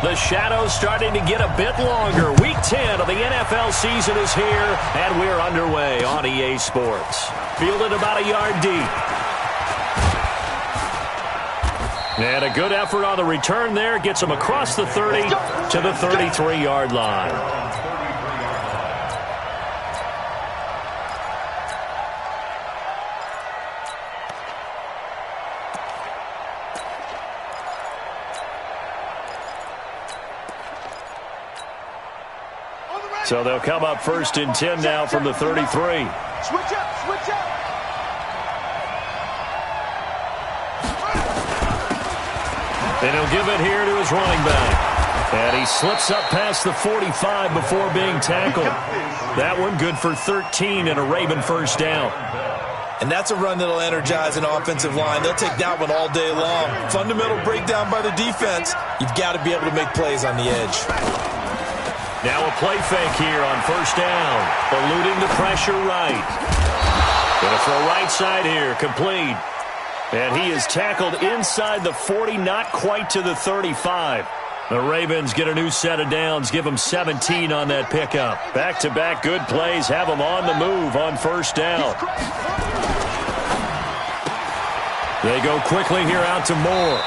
The shadow's starting to get a bit longer. Week 10 of the NFL season is here, and we're underway on EA Sports. Fielded about a yard deep. And a good effort on the return there. Gets him across the 30 to the 33-yard line. So they'll come up 1st and 10 now from the 33. Switch up, switch up. And he'll give it here to his running back. And he slips up past the 45 before being tackled. That one good for 13 and a Raven first down. And that's a run that'll energize an offensive line. They'll take that one all day long. Fundamental breakdown by the defense. You've got to be able to make plays on the edge. Now a play fake here on first down. Eluding the pressure right. Gonna throw right side here, complete. And he is tackled inside the 40, not quite to the 35. The Ravens get a new set of downs, give them 17 on that pickup. Back-to-back good plays, have them on the move on first down. They go quickly here out to Moore.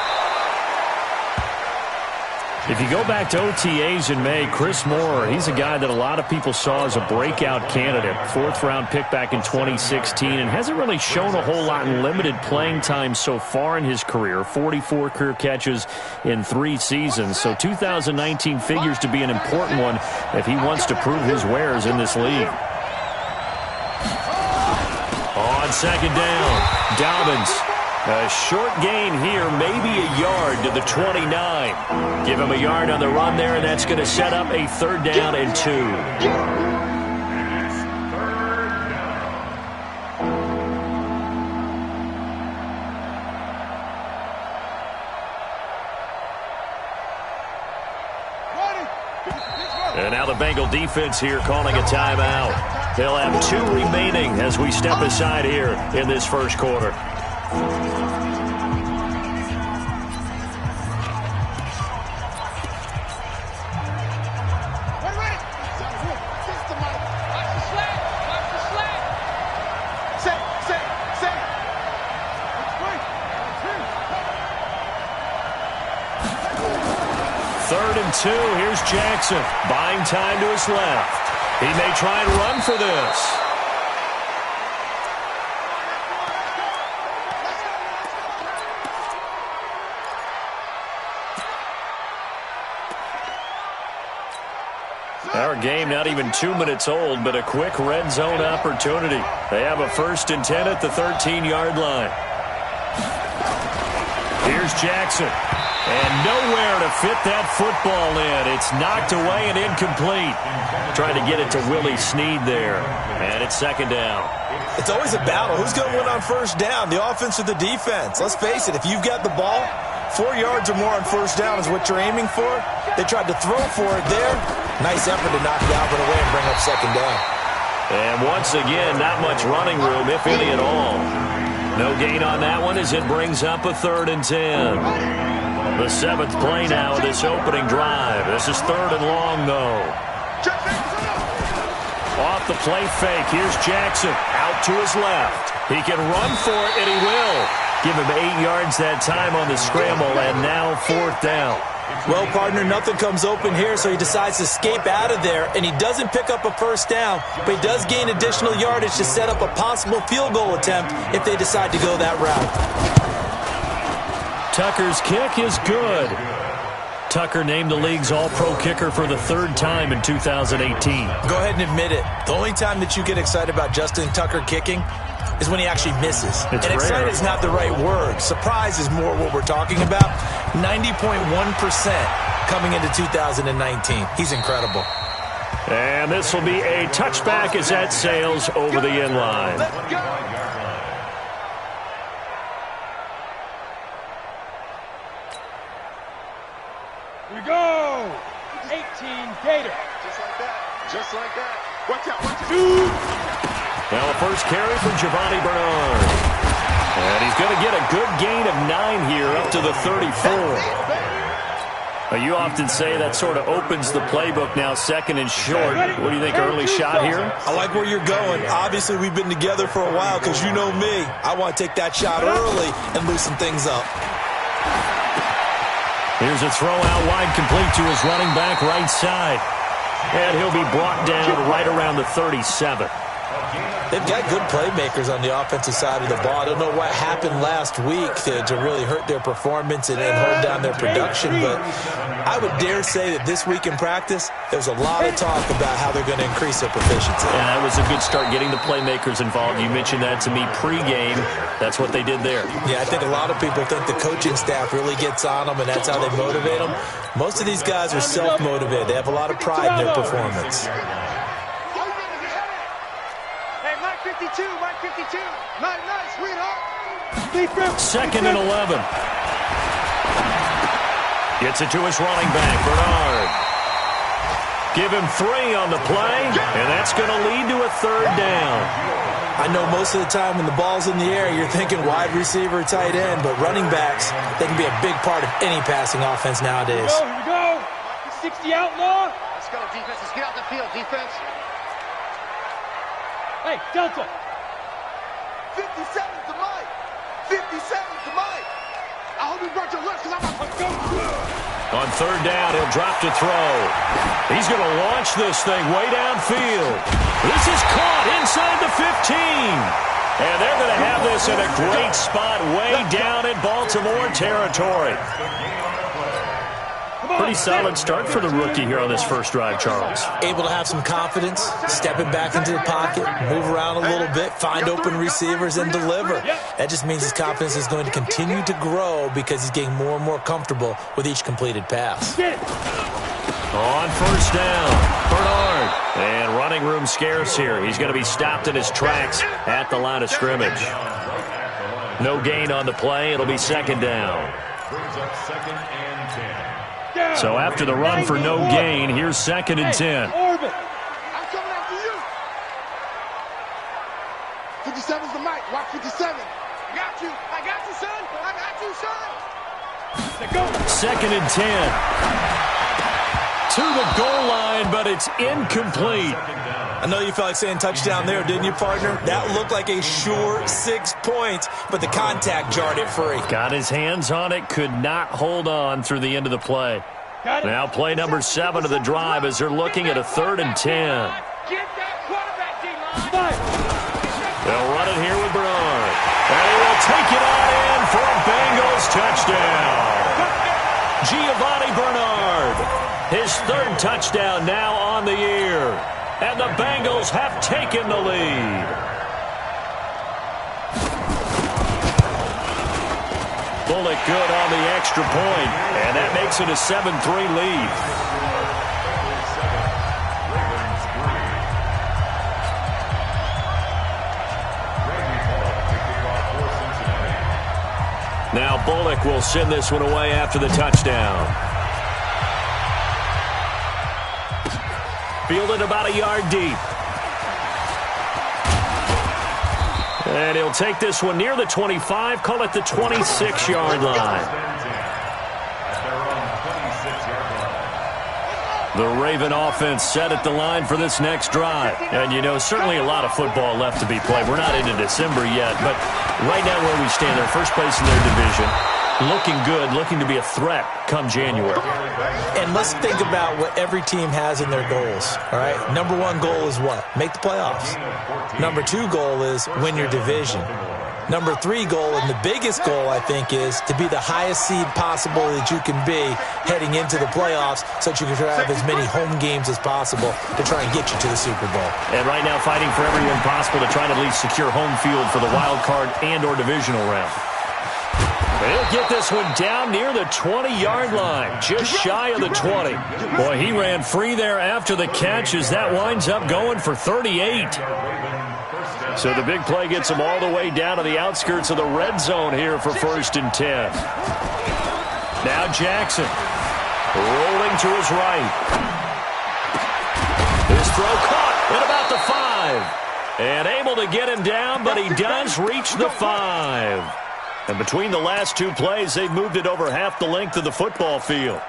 If you go back to OTAs in May, Chris Moore, he's a guy that a lot of people saw as a breakout candidate. 4th-round pick back in 2016 and hasn't really shown a whole lot in limited playing time so far in his career. 44 career catches in 3 seasons. So 2019 figures to be an important one if he wants to prove his wares in this league. On second down, Dobbins. A short gain here, maybe a yard to the 29. Give him a yard on the run there, and that's going to set up a 3rd down and 2. And now the Bengal defense here calling a timeout. They'll have 2 remaining as we step aside here in this first quarter. Third and 2. Here's Jackson. Buying time to his left. He may try and run for this. Our game not even 2 minutes old, but a quick red zone opportunity. They have a 1st and 10 at the 13-yard line. Here's Jackson. And nowhere to fit that football in. It's knocked away and incomplete. Trying to get it to Willie Snead there. And it's 2nd down. It's always a battle. Who's going to win on first down, the offense or the defense? Let's face it, if you've got the ball, 4 yards or more on first down is what you're aiming for. They tried to throw for it there. Nice effort to knock Dalvin away and bring up 2nd down. And once again, not much running room, if any at all. No gain on that one as it brings up a 3rd and 10. The 7th play now of this opening drive. This is 3rd and long, though. Off the play fake, here's Jackson. Out to his left. He can run for it, and he will. Give him 8 yards that time on the scramble, and now 4th down. Well, partner, nothing comes open here, so he decides to escape out of there, and he doesn't pick up a first down, but he does gain additional yardage to set up a possible field goal attempt if they decide to go that route. Tucker's kick is good. Tucker named the league's all-pro kicker for the 3rd time in 2018. Go ahead and admit it. The only time that you get excited about Justin Tucker kicking is when he actually misses. It's and excited rare. is not the right word. Surprise is more what we're talking about. 90.1% coming into 2019. He's incredible. And this will be a touchback as that sails over the end line. We go! 18 Gator. Just like that. Just like that. Watch out. Watch out. Now a first carry from Giovanni Bernard. And he's going to get a good gain of 9 here up to the 34. You often say that sort of opens the playbook now, second and short. What do you think, early shot here? I like where you're going. Obviously, we've been together for a while because you know me. I want to take that shot early and loosen things up. Here's a throw out wide, complete to his running back right side. And he'll be brought down right around the 37. They've got good playmakers on the offensive side of the ball. I don't know what happened last week to really hurt their performance and hold down their production, but I would dare say that this week in practice, there's a lot of talk about how they're going to increase their proficiency. And that was a good start, getting the playmakers involved. You mentioned that to me pregame. That's what they did there. Yeah, I think a lot of people think the coaching staff really gets on them, and that's how they motivate them. Most of these guys are self-motivated. They have a lot of pride in their performance. Mike 52. Nice, sweetheart. Second and 11. Gets it to his running back, Bernard. Give him 3 on the play, and that's going to lead to a third down. I know most of the time when the ball's in the air, you're thinking wide receiver, tight end, but running backs, they can be a big part of any passing offense nowadays. Here we go. 60 outlaw. Let's go, defense. Let's get out the field, defense. Hey, Delta. 57 to Mike. 57 to Mike. I hope you brought your lunch because I'm about to go. On third down, he'll drop to throw. He's going to launch this thing way downfield. This is caught inside the 15. And they're going to have this in a great spot way down in Baltimore territory. Pretty solid start for the rookie here on this first drive, Charles. Able to have some confidence, stepping back into the pocket, move around a little bit, find open receivers, and deliver. That just means his confidence is going to continue to grow because he's getting more and more comfortable with each completed pass. On first down, Bernard. And running room scarce here. He's going to be stopped in his tracks at the line of scrimmage. No gain on the play. It'll be second down. So after the run for no gain, here's second and 10. I'm coming after you. 57's the mic. Watch 57. I got you, son. I got you, son. Second and 10. To the goal line, but it's incomplete. I know you felt like saying touchdown there, didn't you, partner? That looked like a sure 6 points, but the contact jarred it free. Got his hands on it, could not hold on through the end of the play. Now play number 7 of the drive as they're looking at a 3rd and 10. Get that quarterback, D-line. They'll run it here with Bernard. And he will take it on in for a Bengals touchdown. Giovanni Bernard, his 3rd touchdown now on the year. And the Bengals have taken the lead. Bullock good on the extra point, and that makes it a 7-3 lead. Now Bullock will send this one away after the touchdown. Fielded about a yard deep. And he'll take this one near the 25, call it the 26-yard line. The Raven offense set at the line for this next drive. And, you know, certainly a lot of football left to be played. We're not into December yet, but right now where we stand, they're first place in their division. Looking good, looking to be a threat come January. And let's think about what every team has in their goals, all right? Number 1 goal is what? Make the playoffs. Number 2 goal is win your division. Number 3 goal, and the biggest goal, I think, is to be the highest seed possible that you can be heading into the playoffs so that you can have as many home games as possible to try and get you to the Super Bowl. And right now fighting for everyone possible to try to at least secure home field for the wild card and or divisional round. He'll get this one down near the 20-yard line, just shy of the 20. Boy, he ran free there after the catch as that winds up going for 38. So the big play gets him all the way down to the outskirts of the red zone here for 1st and 10. Now Jackson rolling to his right. His throw caught at about the 5. And able to get him down, but he does reach the 5. And between the last 2 plays, they've moved it over half the length of the football field.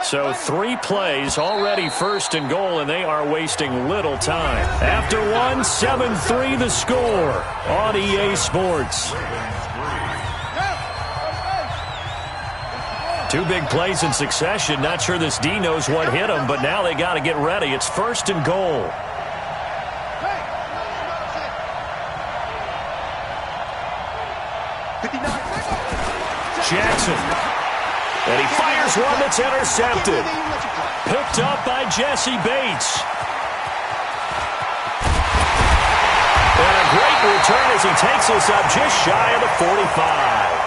So 3 plays, already first and goal, and they are wasting little time. After one, 7-3 the score on EA Sports. 2 big plays in succession. Not sure this D knows what hit him, but now they got to get ready. It's first and goal. Jackson. And he fires one that's intercepted. Picked up by Jesse Bates. And a great return as he takes us up just shy of the 45.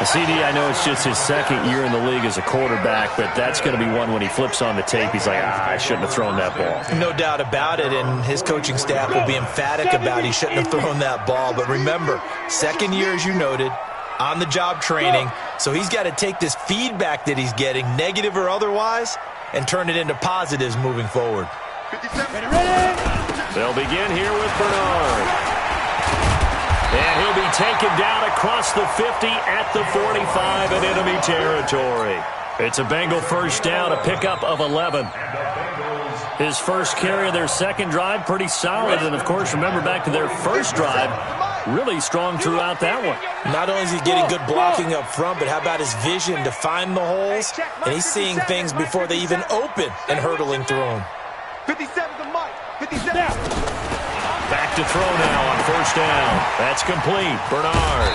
CD, I know it's just his second year in the league as a quarterback, but that's going to be one when he flips on the tape. He's like, I shouldn't have thrown that ball. No doubt about it, and his coaching staff will be emphatic about he shouldn't have thrown that ball. But remember, second year, as you noted, on-the-job training, so he's got to take this feedback that he's getting, negative or otherwise, and turn it into positives moving forward. They'll begin here with Bernard. And he'll be taken down across the 50 at the 45 in enemy territory. It's a Bengal first down, a pickup of 11. His first carry of their second drive, pretty solid. And, of course, remember back to their first drive, really strong throughout that one. Not only is he getting good blocking up front, but how about his vision to find the holes? And he's seeing things before they even open and hurdling through them. 57 to Mike. 57. Back to throw now on first down. That's complete. Bernard.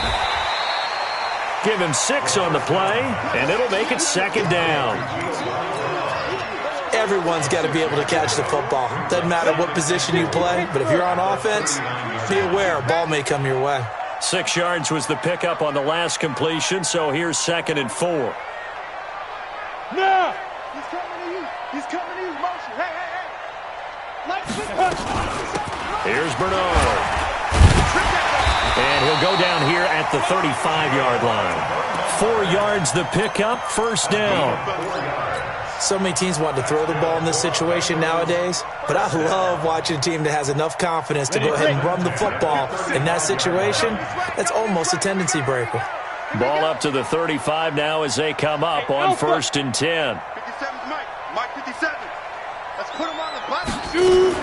Give him 6 on the play, and it'll make it second down. Everyone's got to be able to catch the football. Doesn't matter what position you play, but if you're on offense, be aware a ball may come your way. 6 yards was the pickup on the last completion, so here's second and 4. Now! He's coming to you. He's coming to you. Motion. Hey, hey, hey. Here's Bernard. And he'll go down here at the 35-yard line. 4 yards the pickup, first down. So many teams want to throw the ball in this situation nowadays, but I love watching a team that has enough confidence to go ahead and run the football in that situation. That's almost a tendency breaker. Ball up to the 35 now as they come up on first and 10. 57's Mike. Mike 57. Let's put him on the button.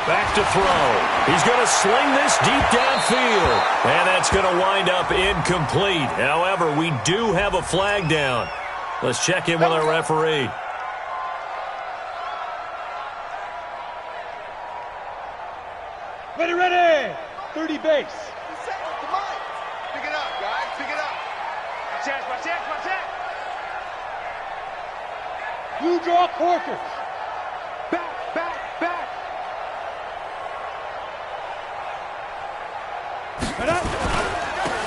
Back to throw. He's going to sling this deep downfield. And that's going to wind up incomplete. However, we do have a flag down. Let's check in with our referee. Ready. 30 base. Pick it up, guys. Pick it up. Watch that. Blue draw quarters. Back.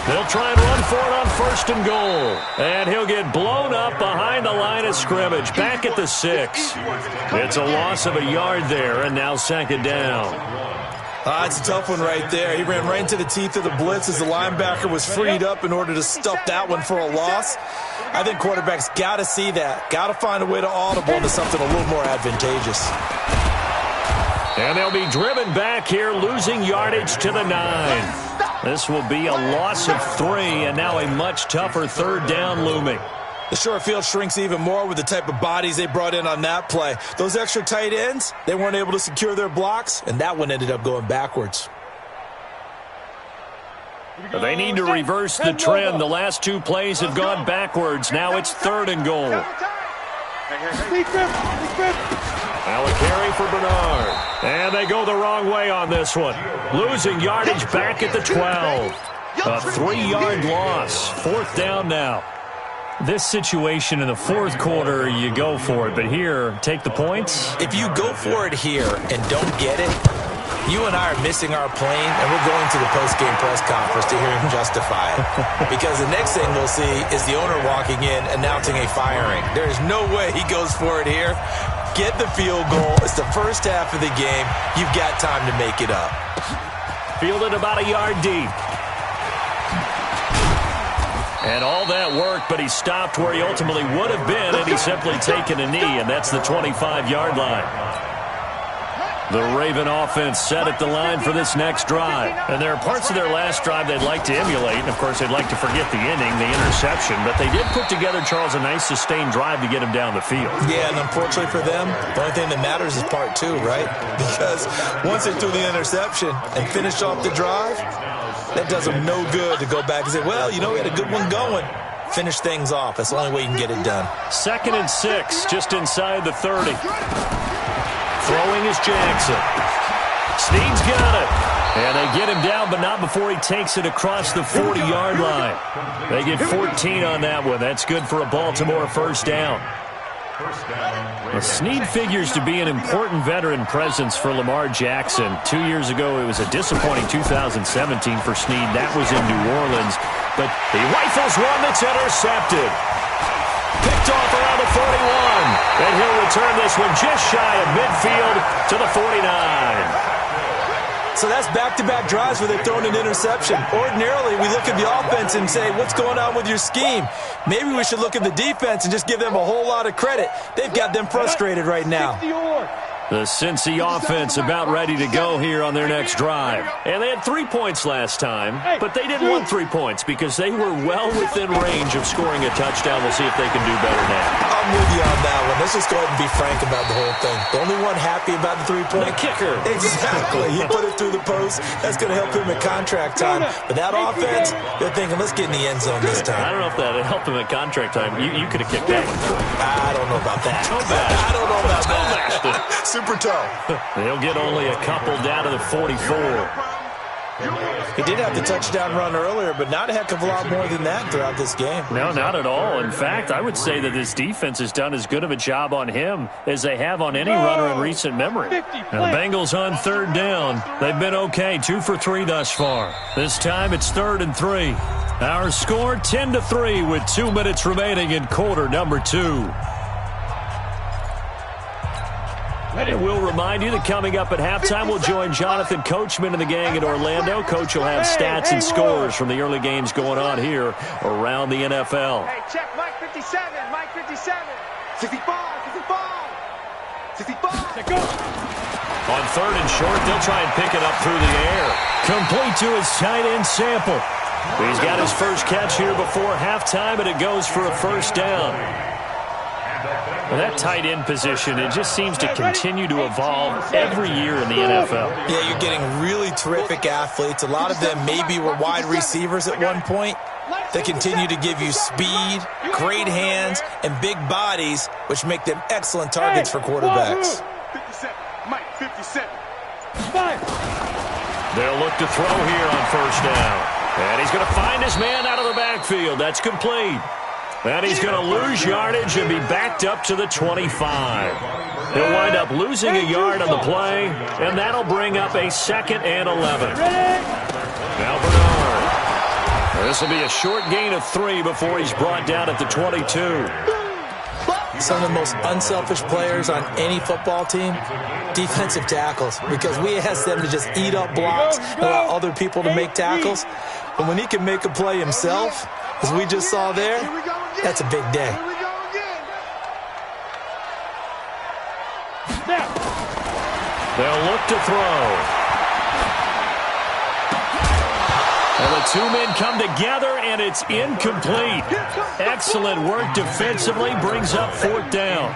They'll try and run for it on first and goal. And he'll get blown up behind the line of scrimmage. Back at the 6. It's a loss of a yard there, and now second down. It's a tough one right there. He ran right into the teeth of the blitz as the linebacker was freed up in order to stuff that one for a loss. I think quarterbacks got to see that. Got to find a way to audible into something a little more advantageous. And they'll be driven back here, losing yardage to the 9. This will be a loss of 3, and now a much tougher third down looming. The short field shrinks even more with the type of bodies they brought in on that play. Those extra tight ends, they weren't able to secure their blocks, and that one ended up going backwards. They need to reverse the trend. The last 2 plays have gone backwards. Now it's third and goal. Now a carry for Bernard. And they go the wrong way on this one. Losing yardage back at the 12. A 3-yard loss. Fourth down now. This situation in the fourth quarter, you go for it. But here, take the points. If you go for it here and don't get it, you and I are missing our plane, and we're going to the post-game press conference to hear him justify it. Because the next thing we'll see is the owner walking in announcing a firing. There is no way he goes for it here. Get the field goal. It's the first half of the game. You've got time to make it up. Fielded about a yard deep. And all that work, but he stopped where he ultimately would have been, and he's simply taken a knee, and that's the 25-yard line. The Raven offense set at the line for this next drive. And there are parts of their last drive they'd like to emulate. And, of course, they'd like to forget the inning, the interception. But they did put together, Charles, a nice sustained drive to get him down the field. Yeah, and unfortunately for them, the only thing that matters is part two, right? Because once they threw the interception and finished off the drive, that does them no good to go back and say, well, you know, we had a good one going. Finish things off. That's the only way you can get it done. 2nd and 6, just inside the 30. Throwing is Jackson. Snead's got it. And they get him down, but not before he takes it across the 40-yard line. They get 14 on that one. That's good for a Baltimore first down. Snead figures to be an important veteran presence for Lamar Jackson. 2 years ago, it was a disappointing 2017 for Snead. That was in New Orleans. But he rifles one that's intercepted. Picked off around the 41. And he'll return this one just shy of midfield to the 49. So that's back-to-back drives where they've thrown an interception. Ordinarily, we look at the offense and say, what's going on with your scheme? Maybe we should look at the defense and just give them a whole lot of credit. They've got them frustrated right now. The Cincy offense about ready to go here on their next drive. And they had 3 points last time, but they didn't want 3 points because they were well within range of scoring a touchdown. We'll see if they can do better now. I'm with you on that one. Let's just go ahead and be frank about the whole thing. The only one happy about the 3-point? The kicker. Exactly. He put it through the post. That's going to help him at contract time. But that offense, they're thinking, let's get in the end zone this time. I don't know if that helped him at contract time. You could have kicked that one through. I don't know about that. I don't know about that. Super toe. They'll get only a couple down to the 44. He did have the touchdown run earlier, but not a heck of a lot more than that throughout this game. No, not at all. In fact, I would say that this defense has done as good of a job on him as they have on any runner in recent memory. Now, the Bengals on 3rd down. They've been okay, 2 for 3 thus far. This time it's 3rd and 3. Our score 10-3 with 2 minutes remaining in quarter number 2. And we'll remind you that coming up at halftime, we'll join Jonathan Coachman and the gang in Orlando. Coach will have stats and scores from the early games going on here around the NFL. Hey, check Mike 57, Mike 57. 65, 65, 65. On 3rd and short, they'll try and pick it up through the air. Complete to his tight end Sample. He's got his first catch here before halftime, and it goes for a first down. Well, that tight end position, it just seems to continue to evolve every year in the NFL. Yeah, you're getting really terrific athletes. A lot of them maybe were wide receivers at one point. They continue to give you speed, great hands, and big bodies, which make them excellent targets for quarterbacks. 57, Mike 57. They'll look to throw here on first down. And he's going to find his man out of the backfield. That's complete. And he's going to lose yardage and be backed up to the 25. He'll wind up losing a yard on the play, and that'll bring up a 2nd and 11. Now Bernard. This will be a short gain of 3 before he's brought down at the 22. Some of the most unselfish players on any football team, defensive tackles, because we ask them to just eat up blocks and allow other people to make tackles. But when he can make a play himself, as we just saw there, that's a big day. They'll look to throw. And the 2 men come together, and it's incomplete. Excellent work defensively, brings up 4th down.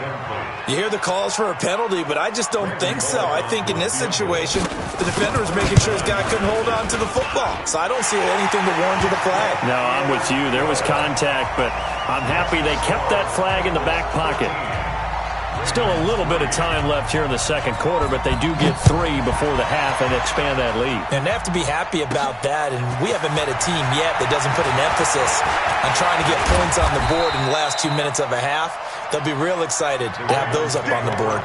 You hear the calls for a penalty, but I just don't think so. I think in this situation, the defender was making sure his guy couldn't hold on to the football. So I don't see anything to warrant the flag. No, I'm with you. There was contact, but I'm happy they kept that flag in the back pocket. Still a little bit of time left here in the second quarter, but they do get 3 before the half and expand that lead. And they have to be happy about that, and we haven't met a team yet that doesn't put an emphasis on trying to get points on the board in the last 2 minutes of a half. They'll be real excited to have those up on the board.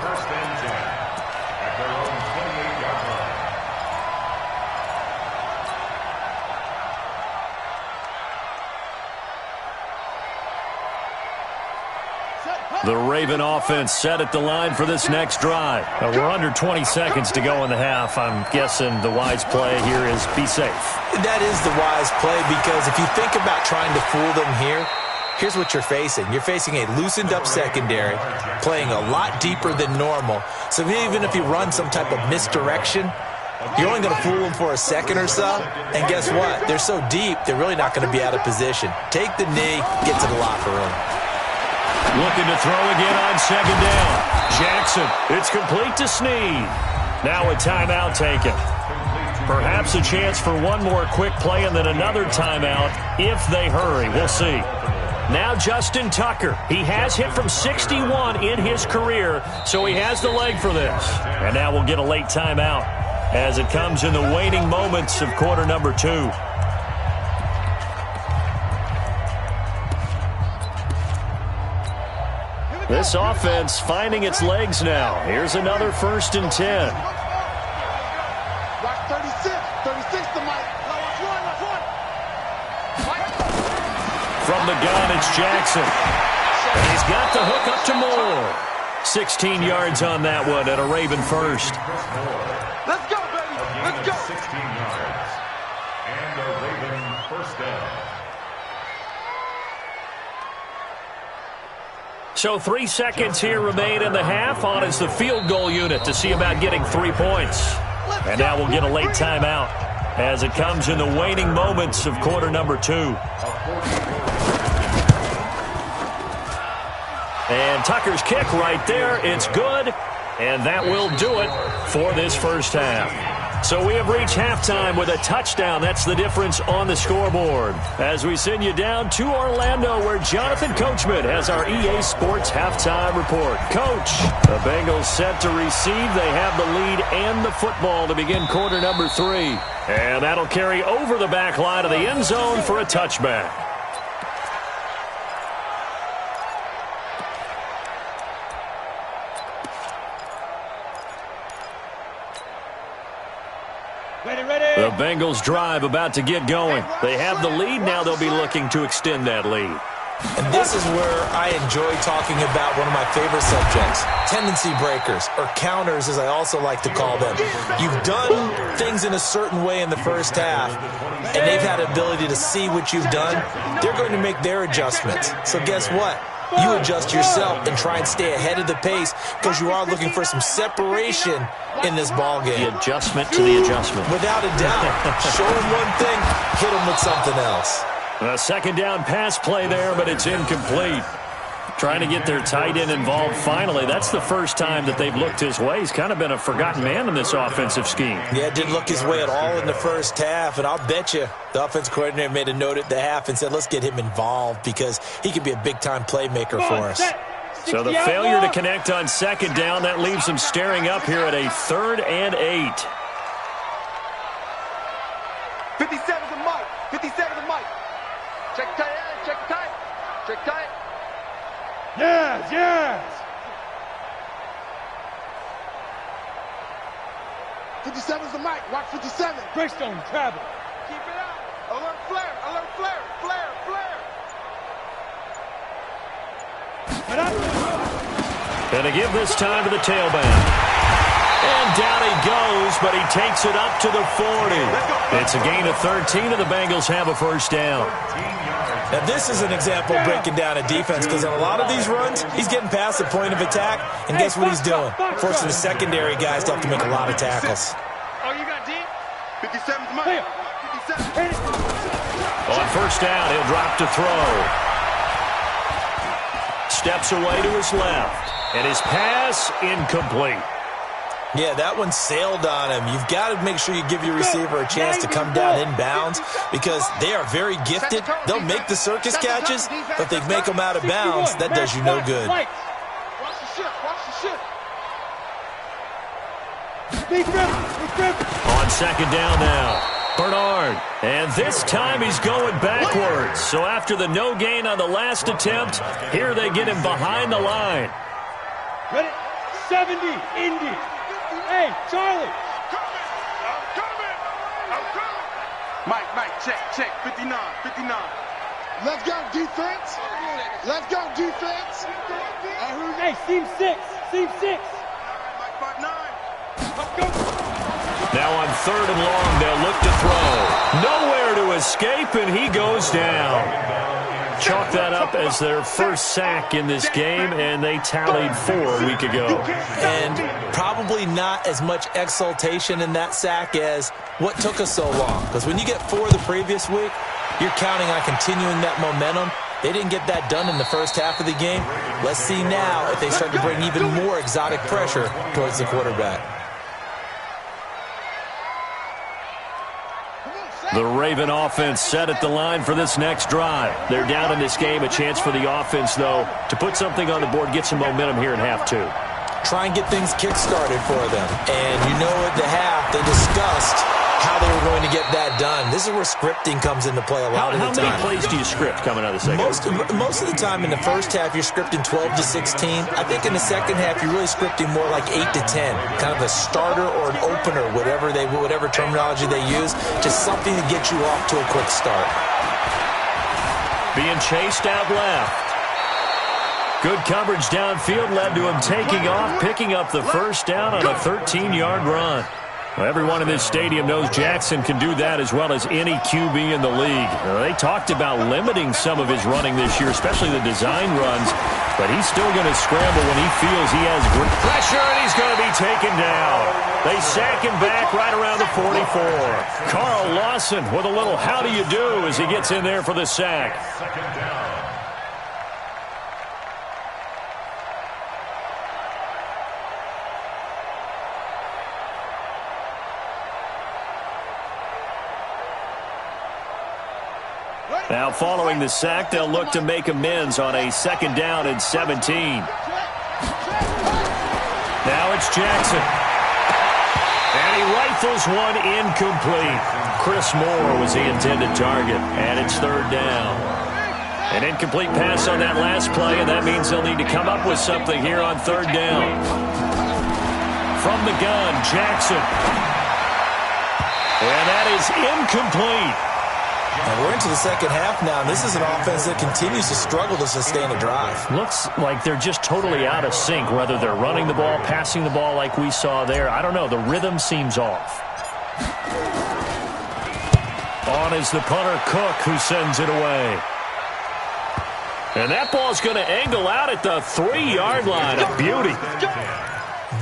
The Raven offense set at the line for this next drive. We're under 20 seconds to go in the half. I'm guessing the wise play here is be safe. That is the wise play, because if you think about trying to fool them here, here's what you're facing. You're facing a loosened-up secondary, playing a lot deeper than normal. So even if you run some type of misdirection, you're only going to fool them for a second or so. And guess what? They're so deep, they're really not going to be out of position. Take the knee, get to the locker room. Looking to throw again on second down. Jackson, it's complete to Snead. Now a timeout taken. Perhaps a chance for one more quick play and then another timeout if they hurry. We'll see. Now Justin Tucker. He has hit from 61 in his career, so he has the leg for this. And now we'll get a late timeout as it comes in the waning moments of quarter number 2. This offense finding its legs now. Here's another 1st and 10. Watch 36. 36 to Mike. Watch one. From the gun, it's Jackson. And he's got the hook up to Moore. 16 yards on that one at a Raven first. Let's go, baby. Let's go. 16 yards. And a Raven first down. So 3 seconds here remain in the half. On is the field goal unit to see about getting 3 points. And now we'll get a late timeout as it comes in the waning moments of quarter number 2. And Tucker's kick right there. It's good. And that will do it for this first half. So we have reached halftime with a touchdown. That's the difference on the scoreboard. As we send you down to Orlando, where Jonathan Coachman has our EA Sports halftime report. Coach, the Bengals set to receive. They have the lead and the football to begin quarter number 3. And that'll carry over the back line of the end zone for a touchback. The Bengals drive about to get going. They have the lead. Now they'll be looking to extend that lead. And this is where I enjoy talking about one of my favorite subjects, tendency breakers, or counters as I also like to call them. You've done things in a certain way in the first half, and they've had the ability to see what you've done. They're going to make their adjustments. So guess what? You adjust yourself and try and stay ahead of the pace because you are looking for some separation in this ball game. The adjustment to the adjustment. Without a doubt. Show them one thing, hit them with something else. A second down pass play there, but it's incomplete. Trying to get their tight end involved finally. That's the first time that they've looked his way. He's kind of been a forgotten man in this offensive scheme. Yeah, it didn't look his way at all in the first half, and I'll bet you the offense coordinator made a note at the half and said, let's get him involved because he could be a big-time playmaker for us. So the failure to connect on second down, that leaves him staring up here at a 3rd and 8. 50 seconds of Mike. 50 seconds of Mike. Check tight end. Check tight. Check tight. Yes. 57's the Mike. Watch 57. Greystone travel. Keep it out. Alert flare. Alert flare. Flare. And to give this time to the tailback. And down he goes, but he takes it up to the 40. It's a gain of 13, and the Bengals have a first down. Now, this is an example of breaking down a defense because in a lot of these runs, he's getting past the point of attack, and guess what he's doing? Forcing the secondary guys to have to make a lot of tackles. Oh, you got deep? 57's Mike. 57. On first down, he'll drop to throw. Steps away to his left, and his pass incomplete. Yeah, that one sailed on him. You've got to make sure you give your receiver a chance to come down inbounds because they are very gifted. They'll make the circus catches, but if they make them out of bounds, that does you no good. Watch the ship. Watch the ship. On second down now, Bernard. And this time he's going backwards. So after the no gain on the last attempt, here they get him behind the line. Ready? 70, Indy. Hey, Charlie. I'm coming. Mike, check. 59. Let's go, defense. Hey, seam 6. Mike, 5-9. Let's go. Now on 3rd and long, they'll look to throw. Nowhere to escape, and he goes down. chalk that up as their first sack in this game, and they tallied 4 a week ago. And probably not as much exultation in that sack as what took us so long. Because when you get 4 the previous week, you're counting on continuing that momentum. They didn't get that done in the first half of the game. Let's see now if they start to bring even more exotic pressure towards the quarterback. The Raven offense set at the line for this next drive. They're down in this game. A chance for the offense, though, to put something on the board, get some momentum here in half 2. Try and get things kick-started for them. And you know at the half, they discussed how they were going to get that done. This is where scripting comes into play a lot of the time. How many plays do you script coming out of the second? Most of the time in the first half, you're scripting 12 to 16. I think in the second half, you're really scripting more like 8 to 10. Kind of a starter or an opener, whatever terminology they use. Just something to get you off to a quick start. Being chased out left. Good coverage downfield led to him taking off, picking up the first down on a 13-yard run. Well, everyone in this stadium knows Jackson can do that as well as any QB in the league. They talked about limiting some of his running this year, especially the design runs, but he's still going to scramble when he feels he has great pressure, and he's going to be taken down. They sack him back right around the 44. Carl Lawson with a little how do you do as he gets in there for the sack. Now, following the sack, they'll look to make amends on a 2nd down and 17. Now it's Jackson. And he rifles one incomplete. Chris Moore was the intended target, and it's 3rd down. An incomplete pass on that last play, and that means they'll need to come up with something here on 3rd down. From the gun, Jackson. And that is incomplete. And we're into the second half now, and this is an offense that continues to struggle to sustain a drive. Looks like they're just totally out of sync, whether they're running the ball, passing the ball like we saw there. I don't know. The rhythm seems off. On is the punter, Cook, who sends it away. And that ball's going to angle out at the 3-yard line. A beauty.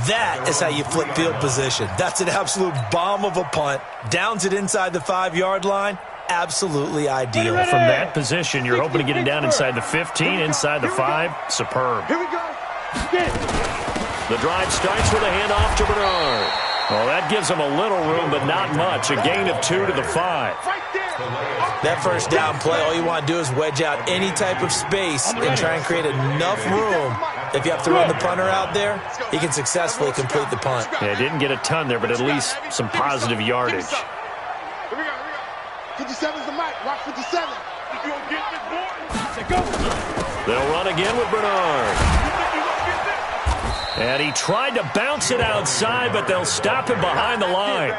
That is how you flip field position. That's an absolute bomb of a punt. Downs it inside the 5-yard line. Absolutely ideal. From that position, you're hoping to get it down inside the 15, inside the 5. Superb. Here we go. The drive starts with a handoff to Bernard. Well, that gives them a little room, but not much. A gain of 2 to the 5. That first down play, all you want to do is wedge out any type of space and try and create enough room. If you have to run the punter out there, he can successfully complete the punt. Yeah, didn't get a ton there, but at least some positive yardage. 57's the mic. Watch 57. You gonna get this boy? Go. They'll run again with Bernard. And he tried to bounce it outside, but they'll stop him behind the line.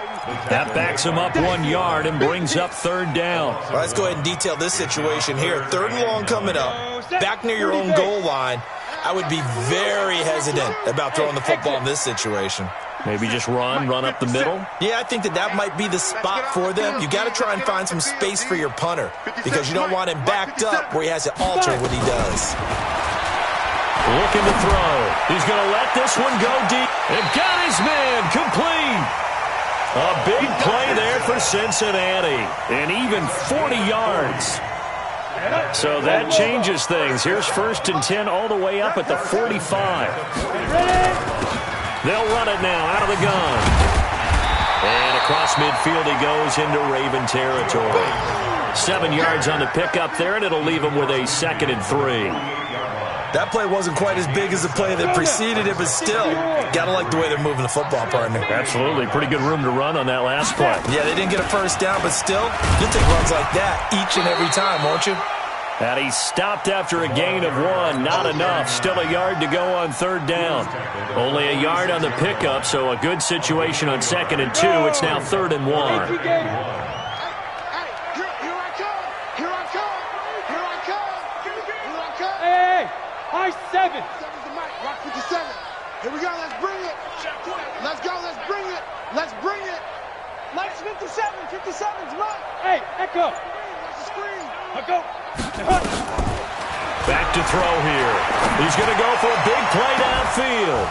That backs him up 1 yard and brings up 3rd down. Well, let's go ahead and detail this situation here. 3rd and long coming up. Back near your own goal line. I would be very hesitant about throwing the football in this situation. Maybe just run up the middle? Yeah, I think that might be the spot for them. You got to try and find some space for your punter because you don't want him backed up where he has to alter what he does. Looking to throw. He's going to let this one go deep. And got his man complete. A big play there for Cincinnati. And even 40 yards. So that changes things. Here's 1st and 10 all the way up at the 45. They'll run it now out of the gun. And across midfield he goes into Raven territory. 7 yards on the pickup there, and it'll leave him with a 2nd and 3. That play wasn't quite as big as the play that preceded it, but still, gotta like the way they're moving the football, partner. Absolutely. Pretty good room to run on that last play. Yeah, they didn't get a 1st down, but still, you'll take runs like that each and every time, won't you? And he stopped after a gain of 1. Not enough. Still a yard to go on 3rd down. Only a yard on the pickup, so a good situation on 2nd and 2. It's now 3rd and 1. High 7. 7's the mic. Watch 57. Here we go. Let's bring it. Let's go. Let's bring it. Let's bring it. Mike's 57. 57's Mike. Hey, Echo. Watch the screen. Go. Back to throw here. He's going to go for a big play downfield.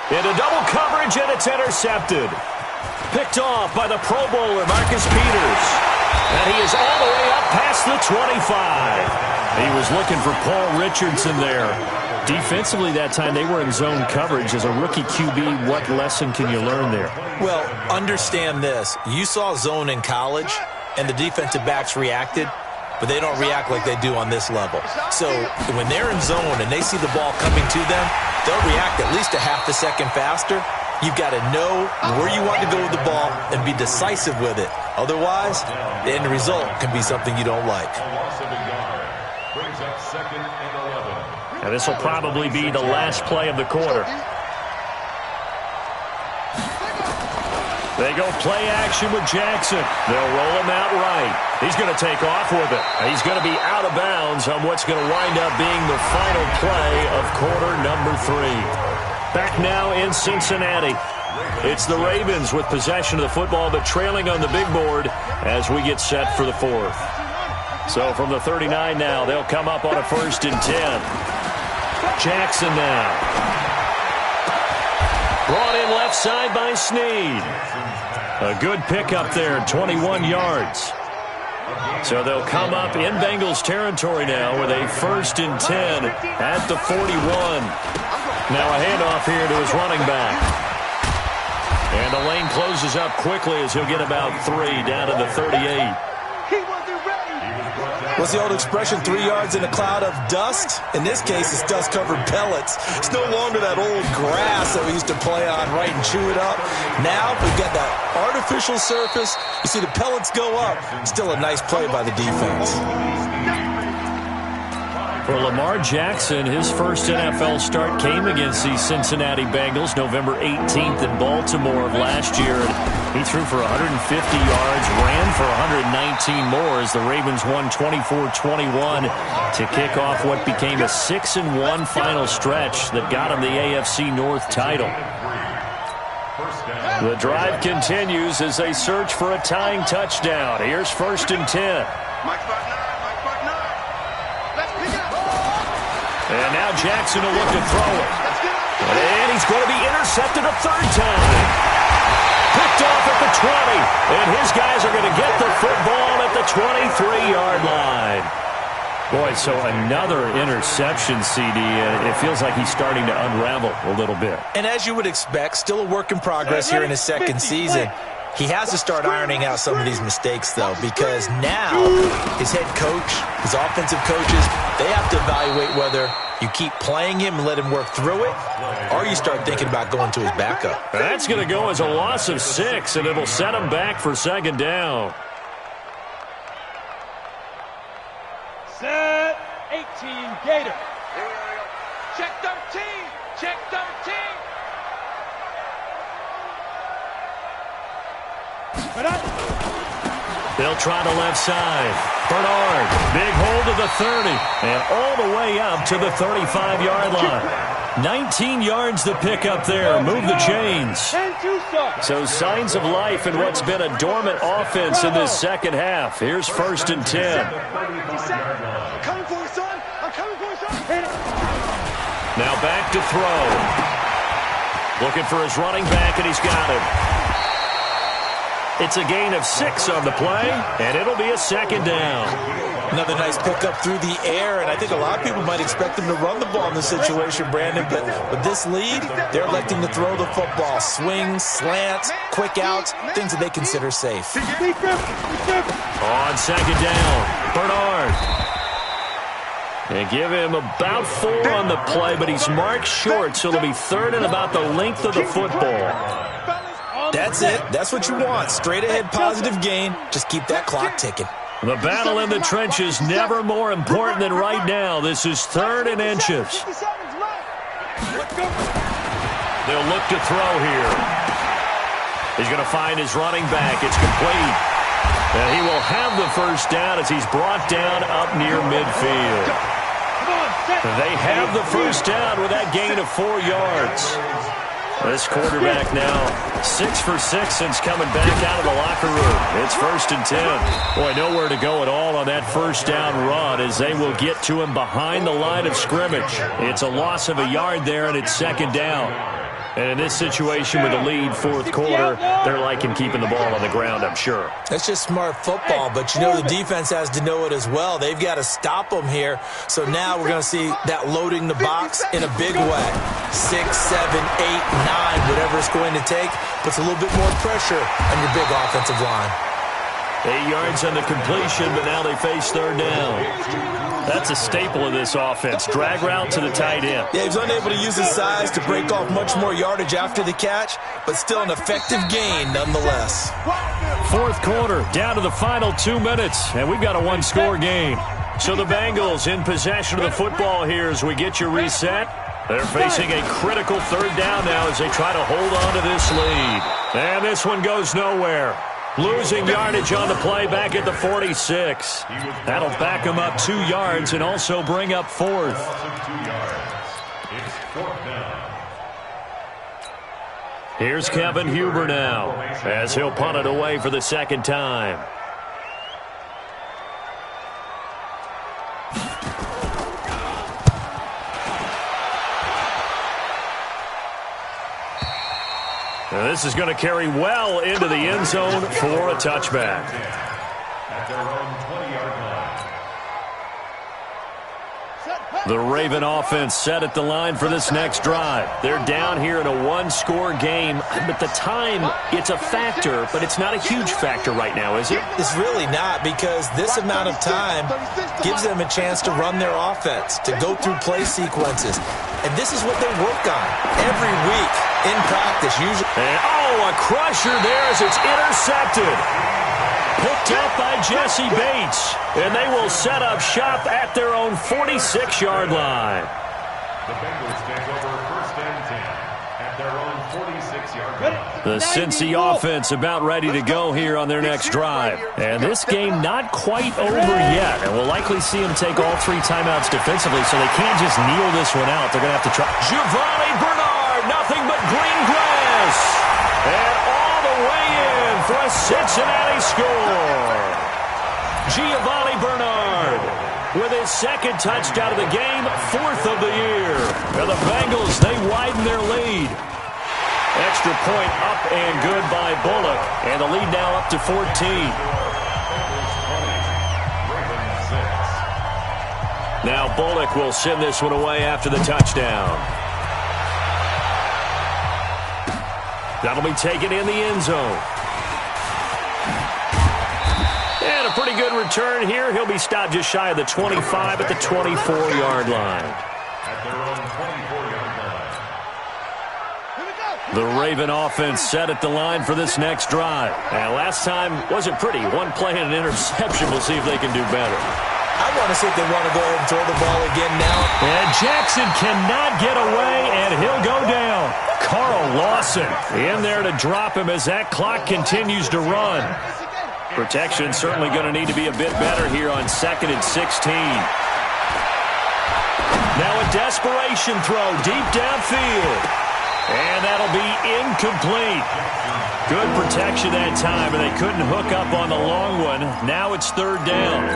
Into double coverage, and it's intercepted. Picked off by the Pro Bowler, Marcus Peters. And he is all the way up past the 25. He was looking for Paul Richardson there. Defensively that time, they were in zone coverage. As a rookie QB, what lesson can you learn there? Well, understand this. You saw zone in college, and the defensive backs reacted, but they don't react like they do on this level. So when they're in zone and they see the ball coming to them, they'll react at least a half a second faster. You've got to know where you want to go with the ball and be decisive with it. Otherwise, the end result can be something you don't like. And this will probably be the last play of the quarter. They go play action with Jackson. They'll roll him out right. He's going to take off with it. He's going to be out of bounds on what's going to wind up being the final play of quarter number 3. Back now in Cincinnati. It's the Ravens with possession of the football, but trailing on the big board as we get set for the 4th. So from the 39 now, they'll come up on a 1st and 10. Jackson now. Brought in left side by Snead. A good pickup there, 21 yards. So they'll come up in Bengals territory now with a 1st and 10 at the 41. Now a handoff here to his running back. And the lane closes up quickly as he'll get about 3 down to the 38. What's the old expression, 3 yards in a cloud of dust? In this case, it's dust-covered pellets. It's no longer that old grass that we used to play on, right, and chew it up. Now we've got that artificial surface. You see the pellets go up. Still a nice play by the defense. For Lamar Jackson, his first NFL start came against the Cincinnati Bengals November 18th in Baltimore of last year. He threw for 150 yards, ran for 119 more as the Ravens won 24-21 to kick off what became a 6-1 final stretch that got him the AFC North title. The drive continues as they search for a tying touchdown. Here's 1st and 10. And now Jackson will look to throw it. And he's going to be intercepted a 3rd time. Picked off at the 20. And his guys are going to get the football at the 23-yard line. Boy, so another interception, CD. It feels like he's starting to unravel a little bit. And as you would expect, still a work in progress here in his 2nd season. He has to start ironing out some of these mistakes, though, because now his head coach, his offensive coaches, they have to evaluate whether you keep playing him and let him work through it, or you start thinking about going to his backup. That's going to go as a loss of 6, and it'll set him back for 2nd down. Set 18 Gator. Check 13. Check 13. They'll try the left side. Bernard, big hold to the 30, and all the way up to the 35-yard line. 19 yards to pick up there. Move the chains. So signs of life in what's been a dormant offense in this 2nd half. Here's 1st and 10. I'm coming for you, son. I'm coming for you, son. Now back to throw. Looking for his running back, and he's got him. It's a gain of 6 on the play, and it'll be a 2nd down. Another nice pickup through the air, and I think a lot of people might expect him to run the ball in this situation, Brandon, but with this lead, they're electing to throw the football. Swings, slants, quick outs, things that they consider safe. On 2nd down, Bernard. And give him about 4 on the play, but he's marked short, so it'll be 3rd and about the length of the football. That's it. That's what you want. Straight ahead positive gain. Just keep that clock ticking. The battle in the trenches never more important than right now. This is 3rd and inches. They'll look to throw here. He's going to find his running back. It's complete. And he will have the 1st down as he's brought down up near midfield. They have the 1st down with that gain of 4 yards. This quarterback now 6 for 6 since coming back out of the locker room. It's 1st and 10. Boy, nowhere to go at all on that first down run as they will get to him behind the line of scrimmage. It's a loss of a yard there, and it's 2nd down. And in this situation with the lead, 4th quarter, they're liking keeping the ball on the ground, I'm sure. That's just smart football, but you know the defense has to know it as well. They've got to stop them here. So now we're going to see that loading the box in a big way. 6, 7, 8, 9, whatever it's going to take, puts a little bit more pressure on your big offensive line. 8 yards on the completion, but now they face 3rd down. That's a staple of this offense. Drag route to the tight end. Yeah, he was unable to use his size to break off much more yardage after the catch, but still an effective gain nonetheless. 4th quarter, down to the final 2 minutes, and we've got a 1-score game. So the Bengals in possession of the football here as we get you reset. They're facing a critical 3rd down now as they try to hold on to this lead. And this one goes nowhere. Losing yardage on the play back at the 46. That'll back him up 2 yards and also bring up 4th. Here's Kevin Huber now as he'll punt it away for the 2nd time. And this is going to carry well into the end zone for a touchback. At their own 20-yard line. The Raven offense set at the line for this next drive. They're down here in a 1-score game, but the time, it's a factor, but it's not a huge factor right now, is it? It's really not, because this amount of time gives them a chance to run their offense, to go through play sequences. And this is what they work on every week in practice. Usually. And, a crusher there as it's intercepted. Picked up by Jesse Bates. And they will set up shop at their own 46-yard line. The Bengals take over 1st and 10 at their own 46-yard line. The Cincy offense about ready to go here on their next drive. And this game not quite over yet. And we'll likely see them take all 3 timeouts defensively, so they can't just kneel this one out. They're going to have to try. Giovanni Bernard, nothing but green grass. And all the way in for a Cincinnati score. Giovanni Bernard with his 2nd touchdown of the game, 4th of the year. And the Bengals, they widen their lead. Extra point up and good by Bullock. And the lead now up to 14. Now Bullock will send this one away after the touchdown. That'll be taken in the end zone. And a pretty good return here. He'll be stopped just shy of the 25 at the 24-yard line. At their own 24-yard line. The Raven offense set at the line for this next drive. And last time wasn't pretty. 1 play and an interception. We'll see if they can do better. I want to see if they want to go ahead and throw the ball again now. And Jackson cannot get away, and he'll go down. Carl Lawson in there to drop him as that clock continues to run. Protection certainly going to need to be a bit better here on 2nd and 16. Now a desperation throw deep downfield. And that'll be incomplete. Good protection that time, and they couldn't hook up on the long one. Now it's 3rd down.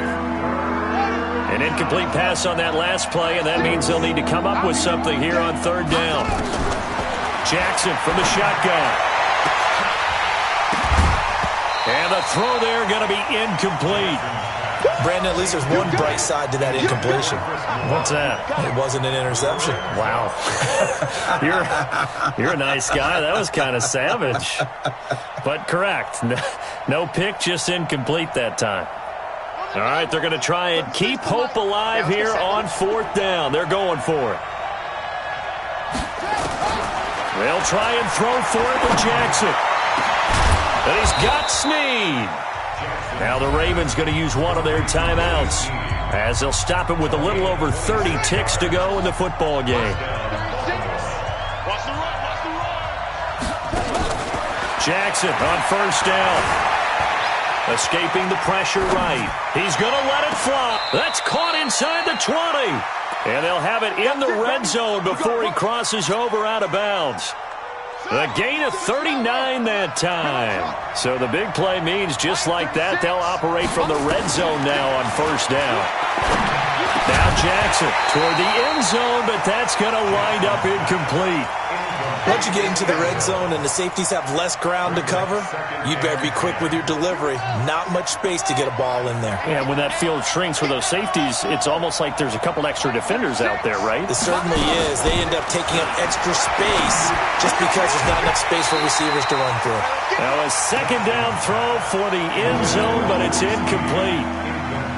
An incomplete pass on that last play, and that means they'll need to come up with something here on 3rd down. Jackson from the shotgun. And the throw there going to be incomplete. Brandon, at least there's one bright side to that incompletion. What's that? It wasn't an interception. Wow. You're a nice guy. That was kind of savage. But correct. No pick, just incomplete that time. All right, they're going to try and keep hope alive here on 4th down. They're going for it. They'll try and throw for it with Jackson. And he's got Snead. Now the Ravens going to use one of their timeouts as they'll stop it with a little over 30 ticks to go in the football game. Jackson on 1st down. Escaping the pressure right. He's going to let it fly. That's caught inside the 20. And they'll have it in the red zone before he crosses over out of bounds. A gain of 39 that time. So the big play means just like that, they'll operate from the red zone now on first down. Now Jackson toward the end zone, but that's going to wind up incomplete. Once you get into the red zone and the safeties have less ground to cover, you better be quick with your delivery. Not much space to get a ball in there. And when that field shrinks with those safeties, it's almost like there's a couple extra defenders out there, right? It certainly is. They end up taking up extra space just because there's not enough space for receivers to run through. Now a second down throw for the end zone, but it's incomplete.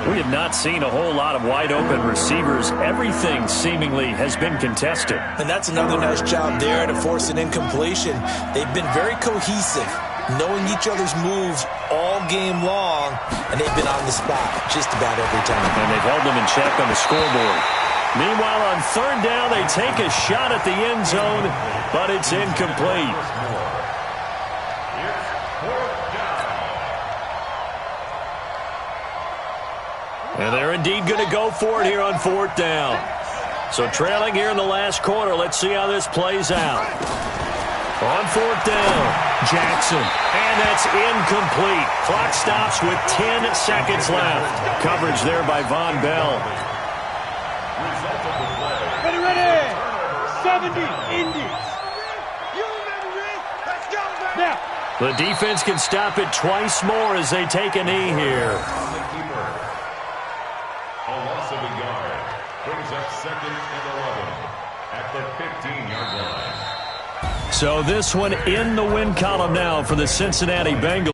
We have not seen a whole lot of wide-open receivers. Everything seemingly has been contested. And that's another nice job there to force an incompletion. They've been very cohesive, knowing each other's moves all game long, and they've been on the spot just about every time. And they've held them in check on the scoreboard. Meanwhile, on third down, they take a shot at the end zone, but it's incomplete. And they're indeed going to go for it here on fourth down. So trailing here in the last quarter. Let's see how this plays out. On fourth down, Jackson. And that's incomplete. Clock stops with 10 seconds left. Coverage there by Von Bell. Ready. 70 Indies. Let's go, baby. Now. The defense can stop it twice more as they take a knee here. So this one in the win column now for the Cincinnati Bengals.